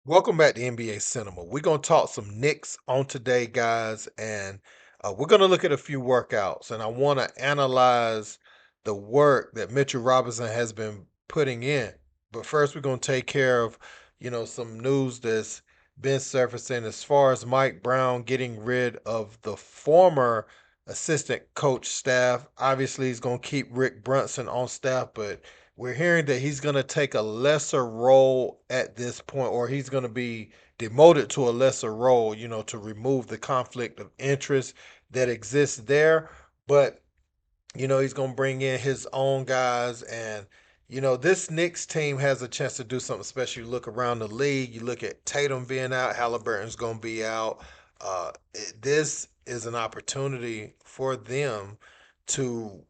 Welcome back to NBA Cinema. We're going to talk some Knicks on today, guys, and we're going to look at a few workouts. And I want to analyze the work that Mitchell Robinson has been putting in. But first, we're going to take care of, some news that's been surfacing as far as Mike Brown getting rid of the former assistant coach staff. Obviously, he's going to keep Rick Brunson on staff, but we're hearing that he's going to take a lesser role at this point, or he's going to be demoted to a lesser role, to remove the conflict of interest that exists there. But, he's going to bring in his own guys. And, this Knicks team has a chance to do something special. You look around the league, you look at Tatum being out, Halliburton's going to be out. This is an opportunity for them to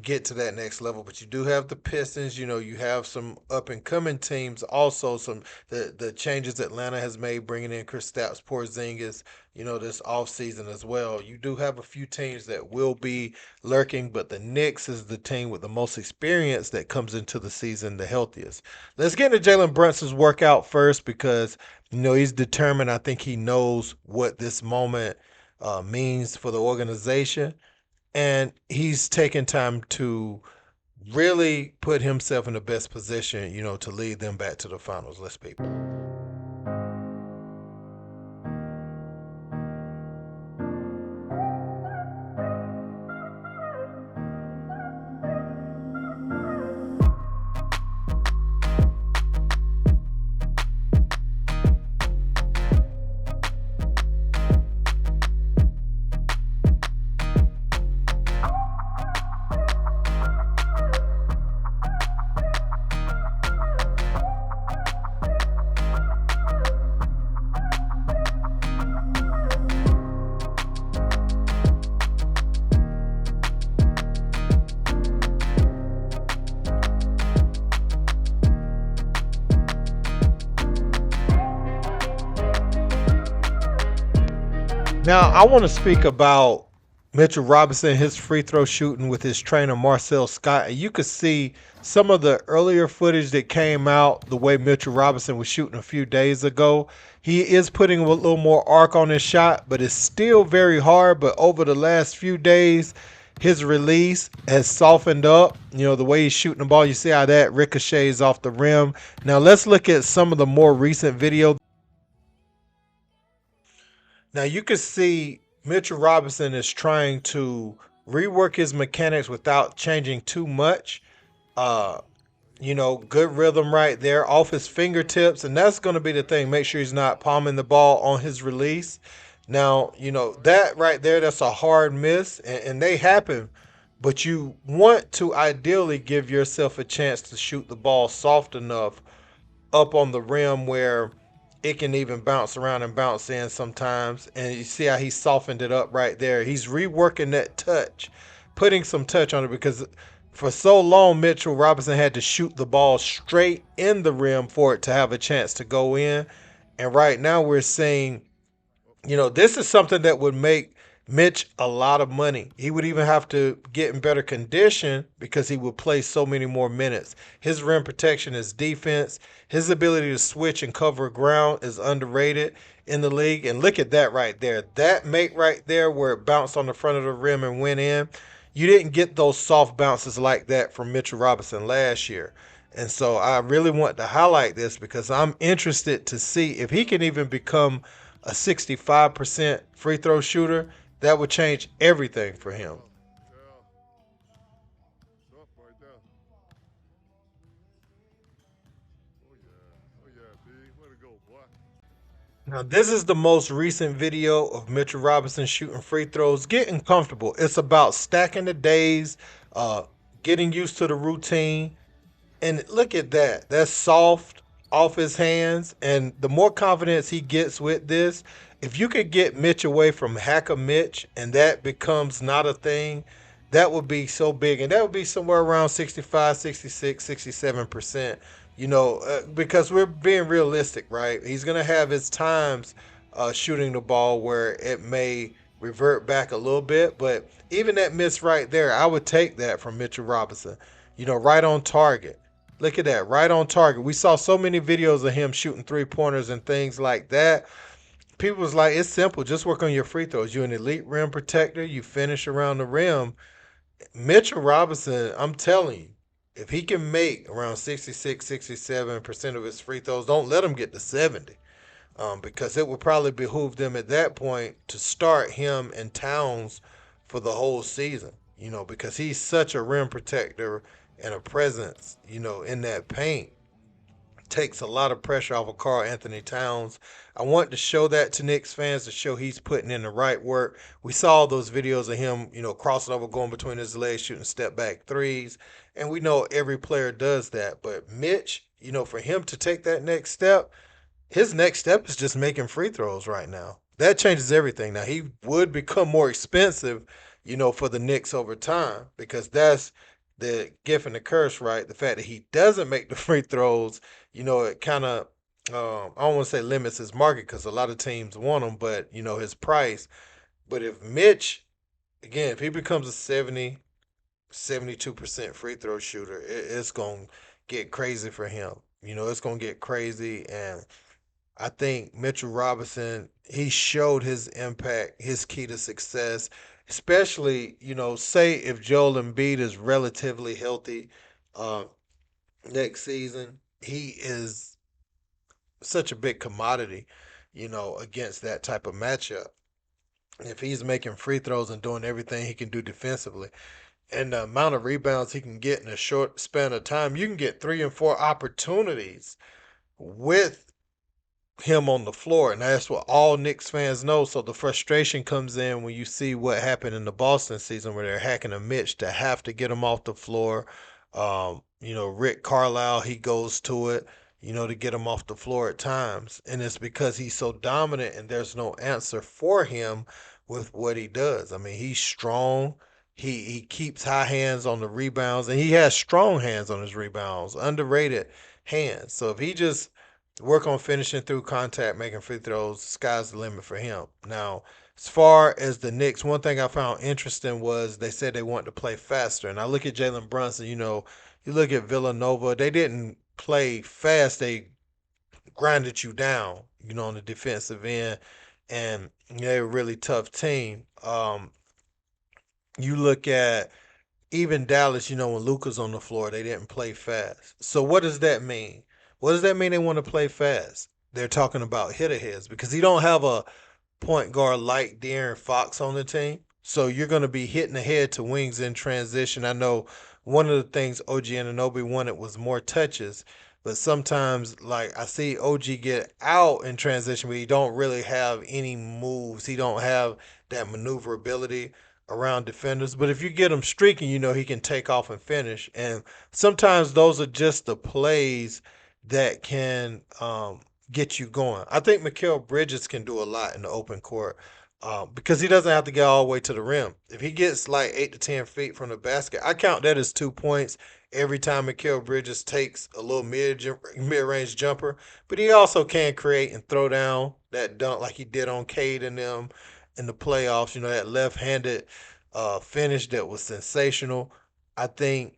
get to that next level. But you do have the Pistons. You have some up and coming teams. Also, some the changes Atlanta has made, bringing in Kristaps Porzingis. This offseason as well. You do have a few teams that will be lurking, but the Knicks is the team with the most experience that comes into the season the healthiest. Let's get into Jalen Brunson's workout first because he's determined. I think he knows what this moment means for the organization, and he's taken time to really put himself in the best position, to lead them back to the finals. Let's be. Now, I want to speak about Mitchell Robinson, his free throw shooting with his trainer, Marcel Scott. And you could see some of the earlier footage that came out the way Mitchell Robinson was shooting a few days ago. He is putting a little more arc on his shot, but it's still very hard. But over the last few days, his release has softened up. The way he's shooting the ball, you see how that ricochets off the rim. Now, let's look at some of the more recent videos. Now you can see Mitchell Robinson is trying to rework his mechanics without changing too much. Uh, good rhythm right there off his fingertips, and that's going to be the thing. Make sure he's not palming the ball on his release. Now, that right there, that's a hard miss, and they happen. But you want to ideally give yourself a chance to shoot the ball soft enough up on the rim where it can even bounce around and bounce in sometimes. And you see how he softened it up right there. He's reworking that touch, putting some touch on it because for so long, Mitchell Robinson had to shoot the ball straight in the rim for it to have a chance to go in. And right now, we're seeing, this is something that would make Mitch a lot of money. He would even have to get in better condition because he would play so many more minutes. His rim protection, his defense, his ability to switch and cover ground is underrated in the league. And look at that right there. That make right there where it bounced on the front of the rim and went in. You didn't get those soft bounces like that from Mitchell Robinson last year. And so I really want to highlight this because I'm interested to see if he can even become a 65% free throw shooter. That would change everything for him. Now, this is the most recent video of Mitchell Robinson shooting free throws, getting comfortable. It's about stacking the days, uh, getting used to the routine. And look at that. That's soft off his hands. And the more confidence he gets with this, if you could get Mitch away from Hacker Mitch and that becomes not a thing, that would be so big. And that would be somewhere around 65, 66, 67%. Because we're being realistic, right? He's going to have his times shooting the ball where it may revert back a little bit. But even that miss right there, I would take that from Mitchell Robinson, right on target. Look at that, right on target. We saw so many videos of him shooting 3 pointers and things like that. People was like, it's simple. Just work on your free throws. You're an elite rim protector. You finish around the rim. Mitchell Robinson, I'm telling you, if he can make around 66, 67% of his free throws, don't let him get to 70. Because it would probably behoove them at that point to start him and Towns for the whole season, because he's such a rim protector and a presence, in that paint. Takes a lot of pressure off of Carl Anthony Towns. I want to show that to Knicks fans to show he's putting in the right work. We saw those videos of him, crossing over, going between his legs, shooting step back threes. And we know every player does that. But Mitch, for him to take that next step, his next step is just making free throws right now. That changes everything. Now he would become more expensive, for the Knicks over time because that's the gift and the curse, right? The fact that he doesn't make the free throws, it kind of I don't want to say limits his market because a lot of teams want him, but his price. But if Mitch, again, if he becomes a 72% free throw shooter, it's going to get crazy for him. It's going to get crazy. And I think Mitchell Robinson, he showed his impact, his key to success, especially, say if Joel Embiid is relatively healthy uh, next season, he is such a big commodity, against that type of matchup. If he's making free throws and doing everything he can do defensively, and the amount of rebounds he can get in a short span of time, you can get 3 and 4 opportunities with him on the floor, and that's what all Knicks fans know. So the frustration comes in when you see what happened in the Boston season, where they're hacking a Mitch to have to get him off the floor. Rick Carlisle, he goes to it, to get him off the floor at times, and it's because he's so dominant, and there's no answer for him with what he does. I mean, he's strong. He keeps high hands on the rebounds, and he has strong hands on his rebounds, underrated hands. So if he just work on finishing through contact, making free throws. Sky's the limit for him. Now, as far as the Knicks, one thing I found interesting was they said they want to play faster. And I look at Jalen Brunson, you look at Villanova, they didn't play fast. They grinded you down, on the defensive end. And they're a really tough team. You look at even Dallas, when Luka's on the floor, they didn't play fast. So what does that mean? What does that mean they want to play fast? They're talking about hit aheads because he don't have a point guard like De'Aaron Fox on the team. So you're going to be hitting ahead to wings in transition. I know one of the things OG Anunoby wanted was more touches, but sometimes like I see OG get out in transition, but he don't really have any moves. He don't have that maneuverability around defenders. But if you get him streaking, he can take off and finish. And sometimes those are just the plays that can get you going. I think Mikal Bridges can do a lot in the open court because he doesn't have to get all the way to the rim. If he gets like 8 to 10 feet from the basket, I count that as 2 points every time Mikal Bridges takes a little mid range jumper. But he also can create and throw down that dunk like he did on Cade and them in the playoffs. That left handed finish that was sensational. I think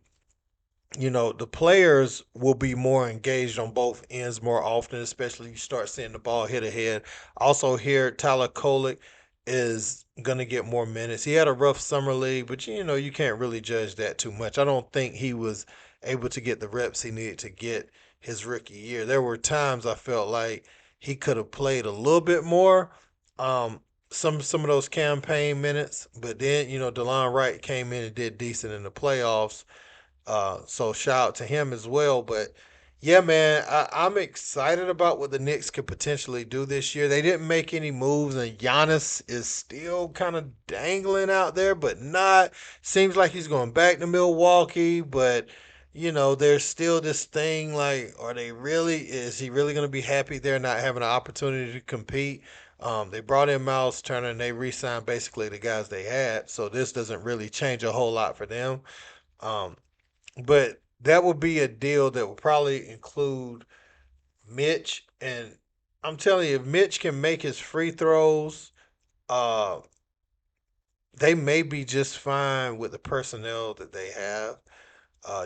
the players will be more engaged on both ends more often, especially you start seeing the ball hit ahead. Also, here Tyler Kolek is gonna get more minutes. He had a rough summer league, but you can't really judge that too much. I don't think he was able to get the reps he needed to get his rookie year. There were times I felt like he could have played a little bit more. Um, some of those campaign minutes, but then DeLon Wright came in and did decent in the playoffs, so shout out to him as well. But yeah, man, I'm excited about what the Knicks could potentially do this year. They didn't make any moves, and Giannis is still kind of dangling out there, but not. Seems like he's going back to Milwaukee, but there's still this thing like, are they really? Is he really going to be happy there not having an opportunity to compete? They brought in Miles Turner and they re-signed basically the guys they had, so this doesn't really change a whole lot for them. Um, but that would be a deal that would probably include Mitch. And I'm telling you, if Mitch can make his free throws, uh, they may be just fine with the personnel that they have.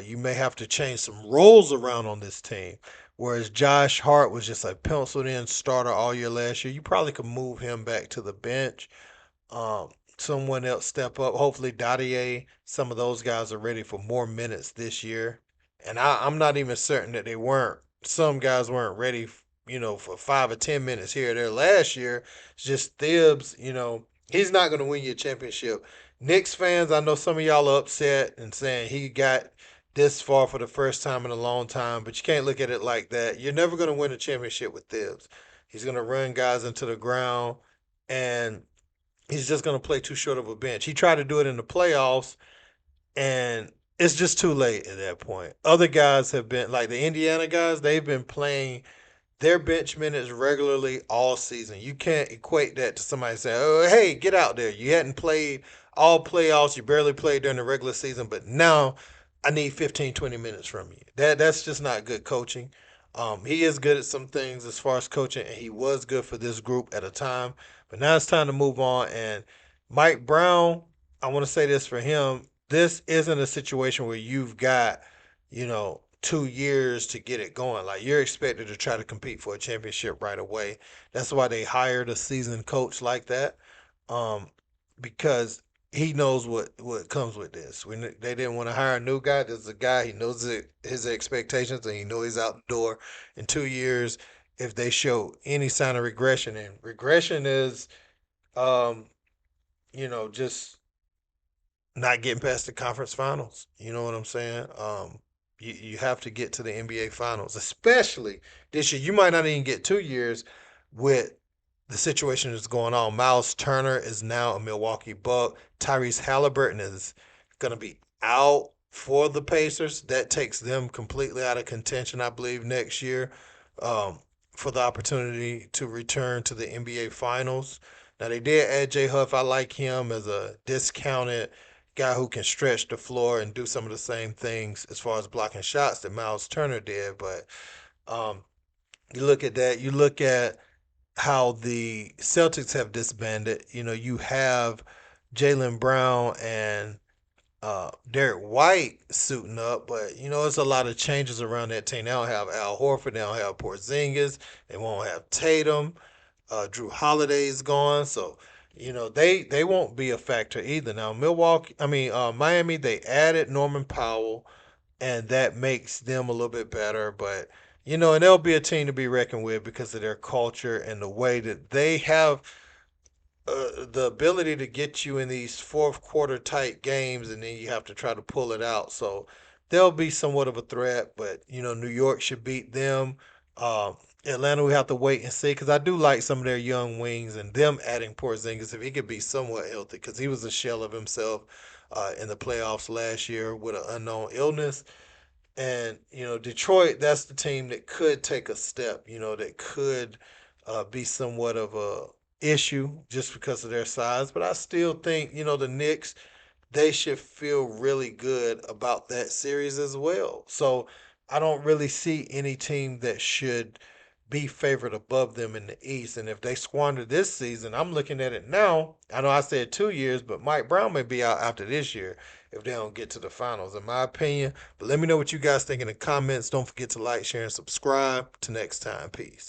You may have to change some roles around on this team. Whereas Josh Hart was just a penciled in starter all year last year, you probably could move him back to the bench. um, Someone else step up. Hopefully, Dadier, some of those guys are ready for more minutes this year. And I'm not even certain that they weren't. Some guys weren't ready, for 5 or 10 minutes here or there last year. It's just Thibs. He's not going to win you a championship. Knicks fans, I know some of y'all are upset and saying he got this far for the first time in a long time, but you can't look at it like that. You're never going to win a championship with Thibs. He's going to run guys into the ground, and he's just going to play too short of a bench. He tried to do it in the playoffs, and it's just too late at that point. Other guys have been, like the Indiana guys, they've been playing their bench minutes regularly all season. You can't equate that to somebody saying, "Oh, hey, get out there. You hadn't played all playoffs. You barely played during the regular season, but now I need 15, 20 minutes from you." That's just not good coaching. He is good at some things as far as coaching, and he was good for this group at a time. But now it's time to move on. And Mike Brown, I want to say this for him. This isn't a situation where you've got, 2 years to get it going. Like, you're expected to try to compete for a championship right away. That's why they hired a seasoned coach like that, um, because he knows what comes with this. When they didn't want to hire a new guy, there's a guy, he knows his expectations, and he knows he's out the door in 2 years if they show any sign of regression. And regression is, um, just not getting past the conference finals. You know what I'm saying? You have to get to the NBA finals, especially this year. You might not even get 2 years with the situation that's going on. Miles Turner is now a Milwaukee Buck. Tyrese Halliburton is going to be out for the Pacers. That takes them completely out of contention, I believe, next year, um, for the opportunity to return to the NBA finals. Now, they did add Jay Huff. I like him as a discounted guy who can stretch the floor and do some of the same things as far as blocking shots that Miles Turner did. But um, you look at that, you look at how the Celtics have disbanded. You have Jalen Brown and Derek White suiting up, but it's a lot of changes around that team. They don't have Al Horford, they don't have Porzingis, they won't have Tatum. Drew Holiday's gone, so they won't be a factor either. Now Miami, they added Norman Powell, and that makes them a little bit better. But and they'll be a team to be reckoned with because of their culture and the way that they have the ability to get you in these fourth quarter tight games, and then you have to try to pull it out. So they'll be somewhat of a threat, but New York should beat them. Atlanta, we have to wait and see because I do like some of their young wings and them adding Porzingis if he could be somewhat healthy because he was a shell of himself in the playoffs last year with an unknown illness. And Detroit, that's the team that could take a step. That could be somewhat of a issue just because of their size. But I still think the Knicks, they should feel really good about that series as well. So I don't really see any team that should be favored above them in the East. And if they squander this season, I'm looking at it now. I know I said 2 years, but Mike Brown may be out after this year if they don't get to the finals, in my opinion. But let me know what you guys think in the comments. Don't forget to like, share, and subscribe. Till next time, peace.